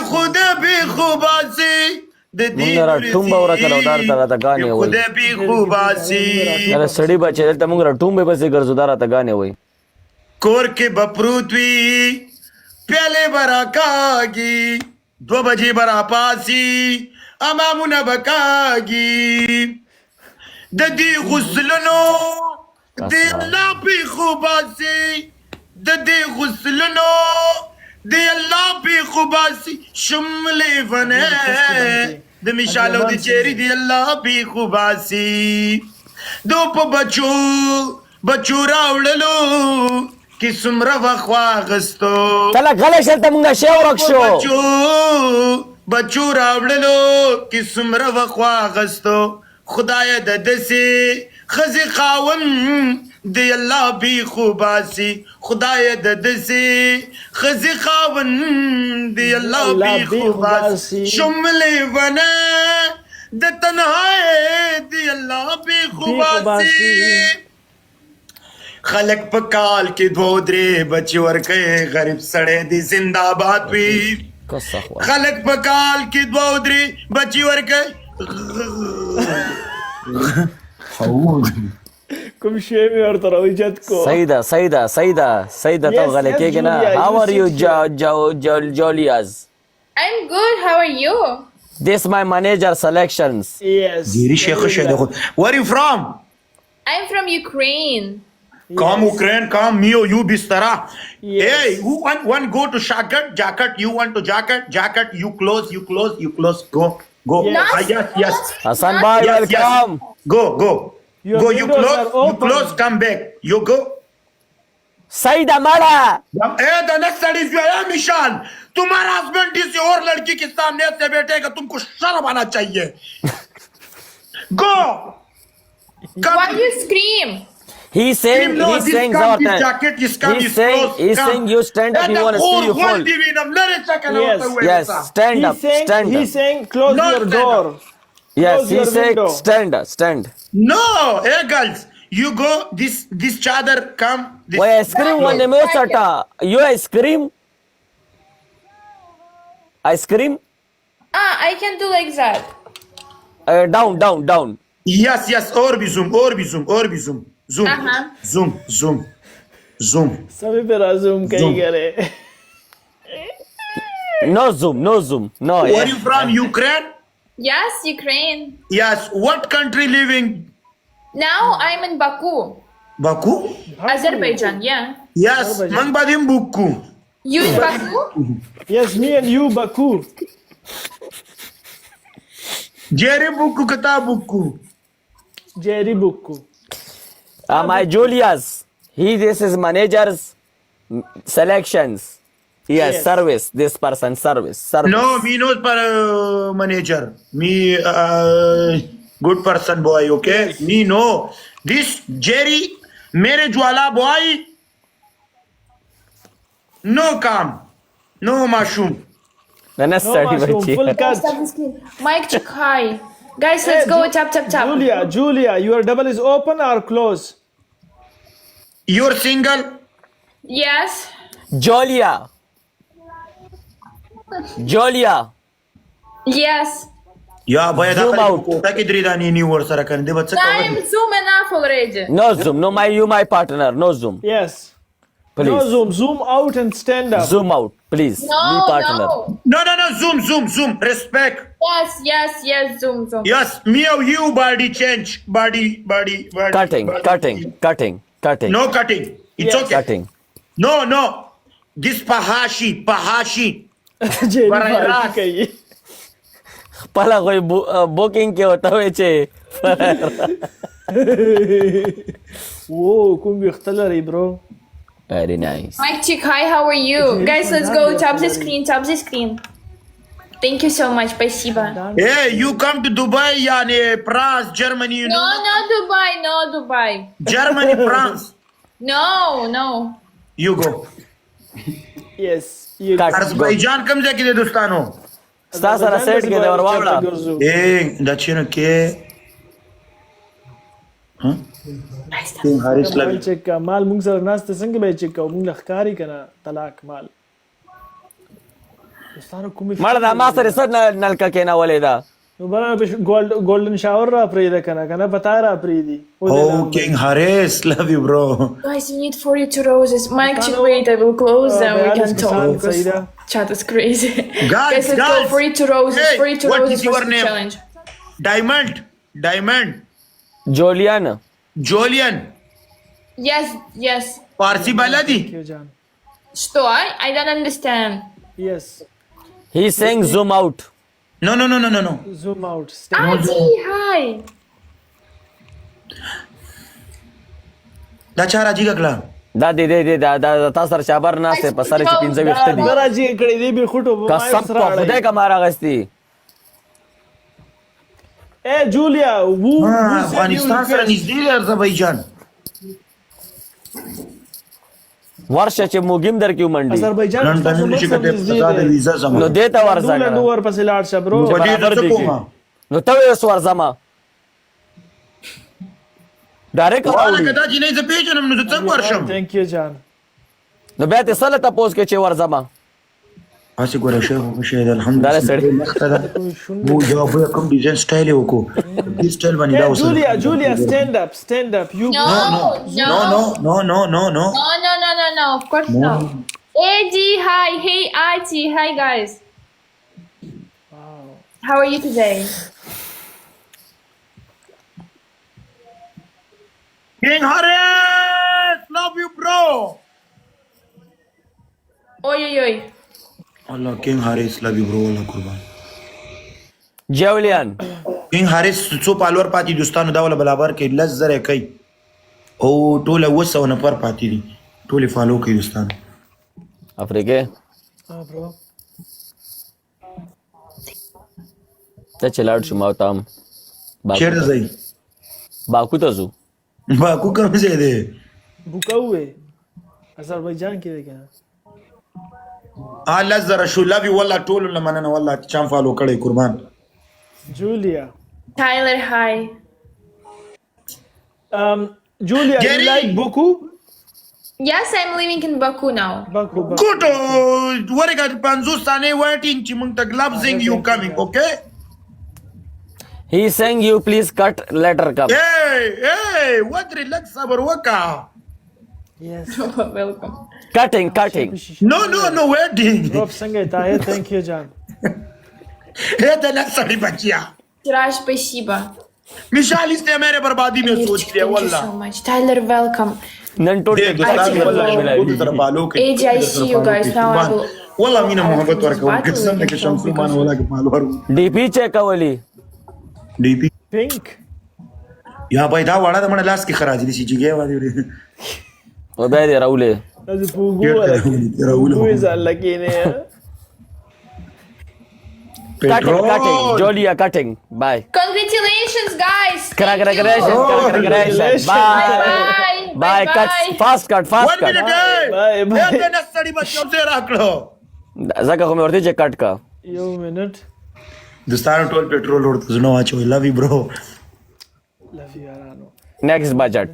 خود بی خوباسی د دې مونږ را ټومبه ورکړو دا راته غانې وای خود بی خوباسی دا سړی بچی دلته مونږ را ټومبه پسې ګرځو دا راته غانې وای کور کې بپروت وي پیاله برا کاږي 2 بجې برا پاسي امامونه بکاږي د دې غسلونو د الله په خوباسي د دې غسلونو د الله په خوباسي شملې ونه د مشالو د چيري د الله په خوباسي دو په بچو راوړلو کی سمره وخوا غستو تله غلې شرط مونږه شی ورکشو بچو راوړلو کی سمره وخوا غستو خدای د دسي خزي خاون دی الله بي خوباسي خدای د دسي خزي خاون دی الله بي خوباسي شملې ونه د تنهایی دی الله بي خوباسي خلق په کال کې 2-3 بچي ورکه غریب سړی دی زنده‌باد وي خلق په کال کې 2-3 بچي ورکه کوم شی مې ورته راوجت کو سیدا ته غلې کېږي نه how are you Jolias I'm good. How are you? this my manager selections yes Giri Sheikh Sheikh where are you from I'm from Ukraine. Come Ukraine, come Mio, you bistara. Hey, who want go to jacket, you want to jacket, you close, go. Yes. Hassan bhai welcome Go. Your Go, you windows are open. close, come back. You go. Saida mala Hey, the next one is your Mishan. तुम्हारा husband किसी और लड़की के सामने से बैठेगा तुमको शर्म आना चाहिए. Go. Why you scream? he's saying our time jacket is he's saying you stand up you want to see you fall yes stand up he's saying close No, your stand door yes close he your said window. stand No, hey girls, you go this chadar come. This, why ice cream one me sata you ice cream I can do like that. down Yes, or be zoom. Zoom. Uh-huh. Zoom. सभी पे राजूम कहीं करे no zoom no Where are you from? Ukraine? Yes, Ukraine. Yes. What country living? Now I'm in Baku, Baku? Azerbaijan. Yeah. Yes. Mangbadim Buku. You in Baku? yes me and you Baku Jerry Buku kata Buku. Jerry Buku my Julius this is manager's selections yes service this person service No, me knows per manager. Me good person boy. Okay. Me no. This Jerry, mere jwala boy. No काम, no mushroom. the necessary mushroom, full cut Mike, check hi. Guys, let's go. Tap. Julia your double is open or close You're single? Yes. Jolia Yes. या भया Zoom दाखल out. Kota की दरिदानी नहीं वर्ष रखने दे बच्चा I'm zoom enough already. no zoom no my partner no zoom yes please no zoom out and stand up zoom out please No, me partner no. No, zoom, respect. Yes, zoom. Yes, me or you body change, body. cutting No cutting, it's Yes. okay. cutting No, this pahashi. Jerry Barajas. Buku कहिए pala koi booking ke hota hai che Whoa कुम बिख्तलरी bro very nice Mike, check hi. How are you? Guys, let's go. Tap the screen. Thank you so much. Спасибо. Hey, you come to Dubai, yani France, Germany, you know? No, Dubai. Germany, France. No. You go. yes you Cut. Azerbaijan comes back in Hindustano. sta sara set ke de warwala Hey, that's you know ke. Huh? Haris مال Lavi. چک مال مونږ سره ناس ته څنګه به چک مونږ لخکاری کنه طلاق مال دوستانو کومې مړه دا ما سره څه نلکه کېنولې ده نو بل ګولډن شاور را پرې ده کنه کنه پتا را پرې دي Oh, King Haris, love you, bro. Guys, we need 42 roses. Mike, chick, wait, I will close them. We can talk. Because Saida. chat is crazy. Guys, let's go. 42 roses. Hey, 42 what roses is your for the name? challenge. Diamond. جولیان Jolian. Yes, yes. Parsi baladi. Thank you, John. Что? I don't understand. Yes. he saying zoom out No. Zoom out. Adi, hi. Da cha raji gakla. دا دې دا تاسو سره چابر نه سه په سره چې 15 وخت دي راځي کړي دی به خټو قسم په خدای کا مارا غستی اے جولیا وو افغانستان سره نږدې دی آذربایجان. ورشه چې موګیم درکې منډي آذربایجان لندن نشي کته پتا د ویزا سم. نو دې ته ورځه نو ور پسې لاړ شه برو په دې برابر څه دي کومه؟ نو ته اوس ورځما ډایرکټ والا راوړي کدا چې نه زه پیژنم نو زه څنګه ورشم؟ ثانک یو جان نو بیا ته سره تاسو کې چې ورځما اسی ګوره شیخ او شه الحمدلله. دا سړی مو جواب کوم ډیزاین سټایل وکړو. دې سټایل باندې دا وسه. جولیا stand up you No, no. No. No. Of course no. AG, hi. Hey, IT. Hi, guys. How are you today? King Haris, love you, bro. Oi. Allah, King Haris, love you, bro. Allah قربان. جولیان King Haris څو پالور پاتې دوستانو دا ولا برابر کې لز زره کوي او ټول وسو نفر پاتې دي ټول فالو کوي دوستانو. افریقه برو ته چلاړ شو ما تام چیرته ځي؟ باکو ته زو باکو کوم ځای دی؟ بوکاوه آذربایجان کې دی کنه لز زره شو لوي والله ټول لمننه والله چم فالو کړي قربان. جولیا Tyler, hi. جولیا you Jerry. like Baku Yes, I'm living in Baku now. Baku ګوټ ورګه 50 ثانیې وایټینګ چې موږ ته گلابزینګ یو کمینګ اوکے. he saying you please cut later come Hey, what relax صبر وکا. yes Welcome. cutting No, waiting. روب څنګه ته thank you جان Это на сори бачья. Siraj, спасибо. मिशाल इसने मेरे बर्बादी में सोच Thank लिया you वल्ला. so much. Tyler, welcome. نن ټول दोस्तान वल्ला खुद तरफ बालों के AJ, I see you guys now. I will. वल्ला मीना मोहब्बत वर्क और कसम ने कसम से मान वाला के माल वर ډیپی چیک کولی डीपी pink या भाई दा वाड़ा त मन लास की खराज दी सी जगह वाली रे او بیا دې راولې از پوغو ولا راول وې ځل لکینه cutting جولیا cutting bye Congratulations, guys. congratulations bye Bye. cut fast cut 1 minute Bye, bye. ये ना सड़ी बच्चों से राखलो زکه خو مې ورته چې کټ کا یو منټ दोस्तान टोल पेट्रोल और तुझनो आचो love you bro لوي یارانو next budget